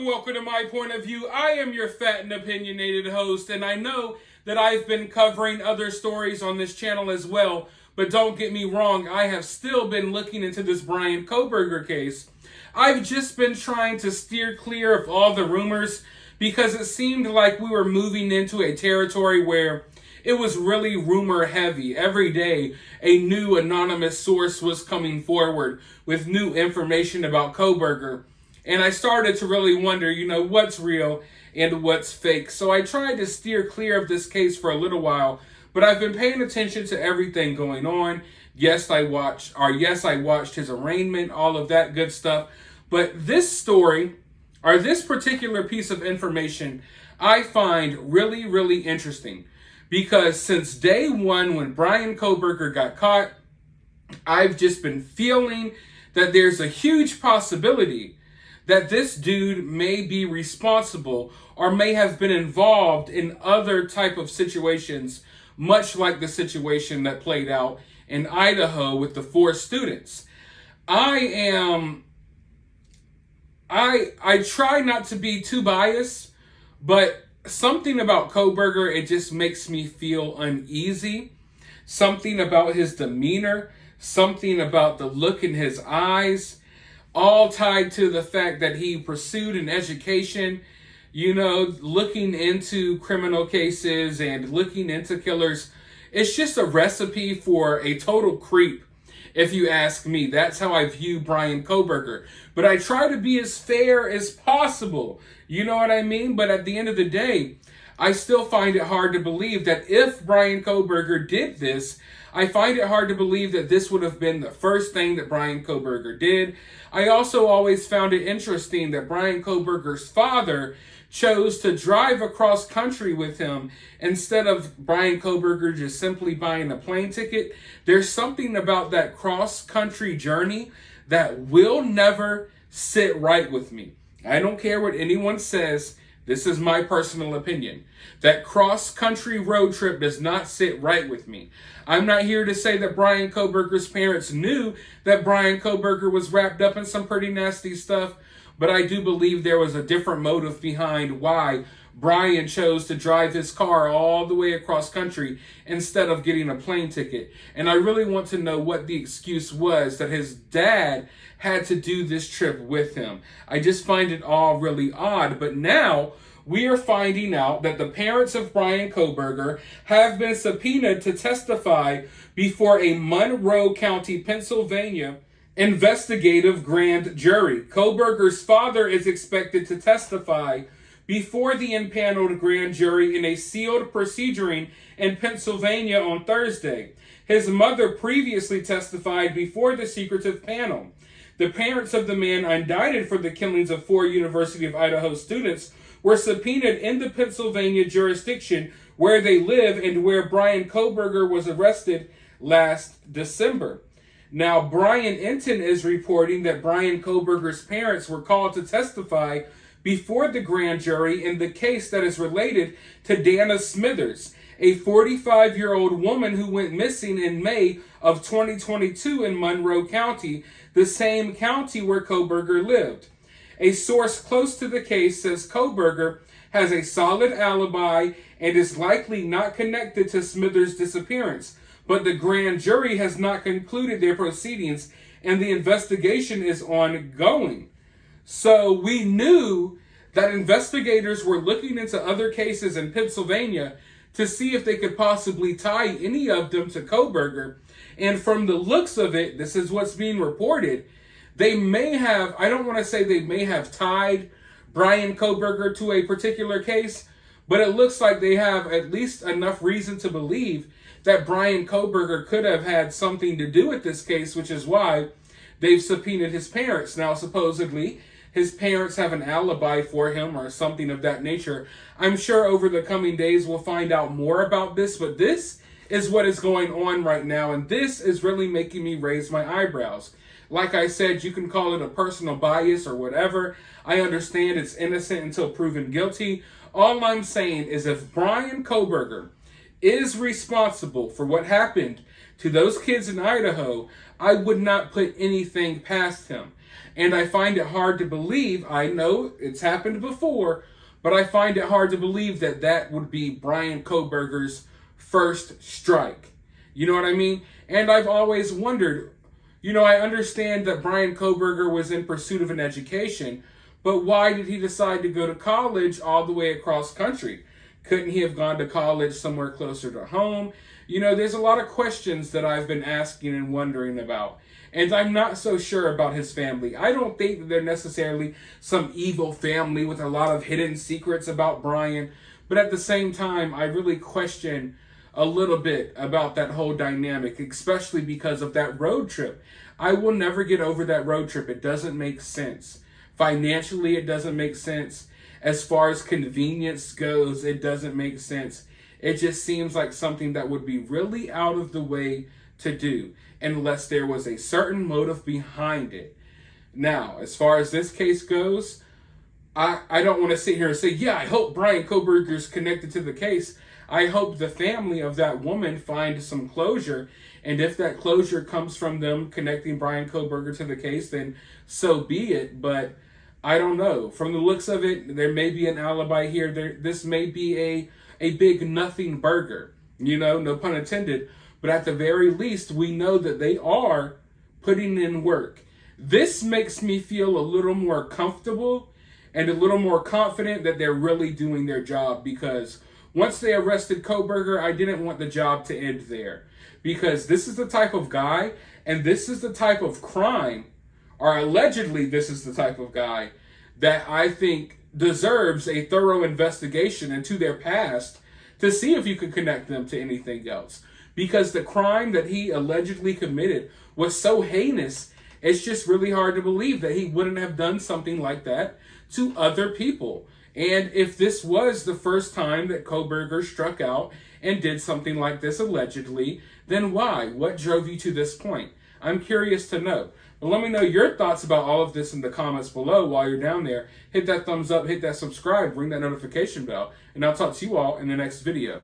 and welcome to My Point of View. I am your fat and opinionated host, and I know that I've been covering other stories on this channel as well, but don't get me wrong, I have still been looking into this Bryan Kohberger case. I've just been trying to steer clear of all the rumors because it seemed like we were moving into a territory where it was really rumor heavy. Every day, a new anonymous source was coming forward with new information about Kohberger. And I started to really wonder, what's real and what's fake. So I tried to steer clear of this case for a little while, but I've been paying attention to everything going on. Yes, I watched his arraignment, all of that good stuff. But this story, or this particular piece of information, I find really, really interesting. Because since day one, when Bryan Kohberger got caught, I've just been feeling that there's a huge possibility that this dude may be responsible or may have been involved in other type of situations, much like the situation that played out in Idaho with the 4 students. I try not to be too biased, but something about Kohberger, it just makes me feel uneasy. Something about his demeanor, something about the look in his eyes, all tied to the fact that he pursued an education, looking into criminal cases and looking into killers. It's just a recipe for a total creep, if you ask me. That's how I view Bryan Kohberger. But I try to be as fair as possible. You know what I mean? But at the end of the day, I still find it hard to believe that if Bryan Kohberger did this, I find it hard to believe that this would have been the first thing that Bryan Kohberger did. I also always found it interesting that Bryan Kohberger's father chose to drive across country with him instead of Bryan Kohberger just simply buying a plane ticket. There's something about that cross-country journey that will never sit right with me. I don't care what anyone says. This is my personal opinion. That cross-country road trip does not sit right with me. I'm not here to say that Bryan Kohberger's parents knew that Bryan Kohberger was wrapped up in some pretty nasty stuff, but I do believe there was a different motive behind why Bryan chose to drive his car all the way across country instead of getting a plane ticket. And I really want to know what the excuse was that his dad had to do this trip with him. I just find it all really odd. But now we are finding out that the parents of Bryan Kohberger have been subpoenaed to testify before a Monroe County, Pennsylvania investigative grand jury. Kohberger's father is expected to testify before the impaneled grand jury in a sealed proceeding in Pennsylvania on Thursday. His mother previously testified before the secretive panel. The parents of the man indicted for the killings of 4 University of Idaho students were subpoenaed in the Pennsylvania jurisdiction where they live and where Bryan Kohberger was arrested last December. Now, Bryan Enton is reporting that Bryan Kohberger's parents were called to testify before the grand jury in the case that is related to Dana Smithers, a 45-year-old woman who went missing in May of 2022 in Monroe County, the same county where Kohberger lived. A source close to the case says Kohberger has a solid alibi and is likely not connected to Smithers' disappearance, but the grand jury has not concluded their proceedings and the investigation is ongoing. So we knew that investigators were looking into other cases in Pennsylvania to see if they could possibly tie any of them to Kohberger. And from the looks of it, this is what's being reported, they may have, I don't want to say they may have tied Bryan Kohberger to a particular case, but it looks like they have at least enough reason to believe that Bryan Kohberger could have had something to do with this case, which is why they've subpoenaed his parents. Now, supposedly, his parents have an alibi for him or something of that nature. I'm sure over the coming days we'll find out more about this, but this is what is going on right now, and this is really making me raise my eyebrows. Like I said, you can call it a personal bias or whatever. I understand it's innocent until proven guilty. All I'm saying is if Bryan Kohberger is responsible for what happened to those kids in Idaho, I would not put anything past him. And I find it hard to believe, I know it's happened before, but I find it hard to believe that that would be Bryan Kohberger's first strike. You know what I mean? And I've always wondered, I understand that Bryan Kohberger was in pursuit of an education, but why did he decide to go to college all the way across country? Couldn't he have gone to college somewhere closer to home? There's a lot of questions that I've been asking and wondering about. And I'm not so sure about his family. I don't think that they're necessarily some evil family with a lot of hidden secrets about Bryan. But at the same time, I really question a little bit about that whole dynamic, especially because of that road trip. I will never get over that road trip. It doesn't make sense. Financially, it doesn't make sense. As far as convenience goes, it doesn't make sense. It just seems like something that would be really out of the way to do, unless there was a certain motive behind it. Now, as far as this case goes, I don't want to sit here and say, yeah, I hope Bryan Kohberger's connected to the case. I hope the family of that woman find some closure. And if that closure comes from them connecting Bryan Kohberger to the case, then so be it. But I don't know. From the looks of it, there may be an alibi here. This may be a big nothing burger, no pun intended. But at the very least, we know that they are putting in work. This makes me feel a little more comfortable and a little more confident that they're really doing their job, because once they arrested Kohberger, I didn't want the job to end there, because this is the type of guy and this is the type of crime, or allegedly this is the type of guy that I think deserves a thorough investigation into their past to see if you could connect them to anything else. Because the crime that he allegedly committed was so heinous, it's just really hard to believe that he wouldn't have done something like that to other people. And if this was the first time that Kohberger struck out and did something like this allegedly, then why? What drove you to this point? I'm curious to know. But let me know your thoughts about all of this in the comments below while you're down there. Hit that thumbs up, hit that subscribe, ring that notification bell, and I'll talk to you all in the next video.